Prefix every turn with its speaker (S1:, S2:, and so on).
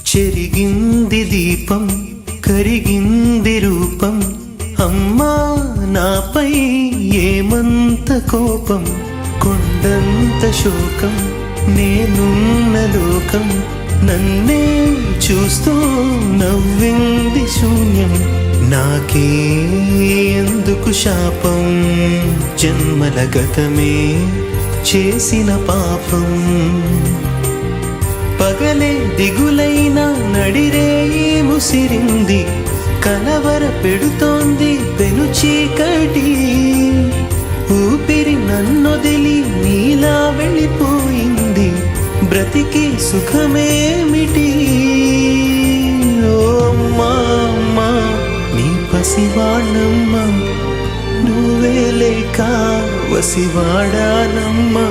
S1: చెరిగింది దీపం కరిగింది రూపం అమ్మా నాపై ఏమంత కోపం కొండంత శోకం నేనున్న లోకం నన్నే చూస్తూ నవ్వింది శూన్యం నాకే ఎందుకు శాపం జన్మల గతమే చేసిన పాపం పగలే దిగులైన నడిరేయి ముసిరింది కలవర పెడుతోంది పెను చీకటి ఊపిరి నన్నొదిలి నీలా వెళ్ళిపోయింది బ్రతికి సుఖమేమిటి ఓ అమ్మా అమ్మా నీ పసివాణమ్మ నువ్వే లేక వసివాడానమ్మా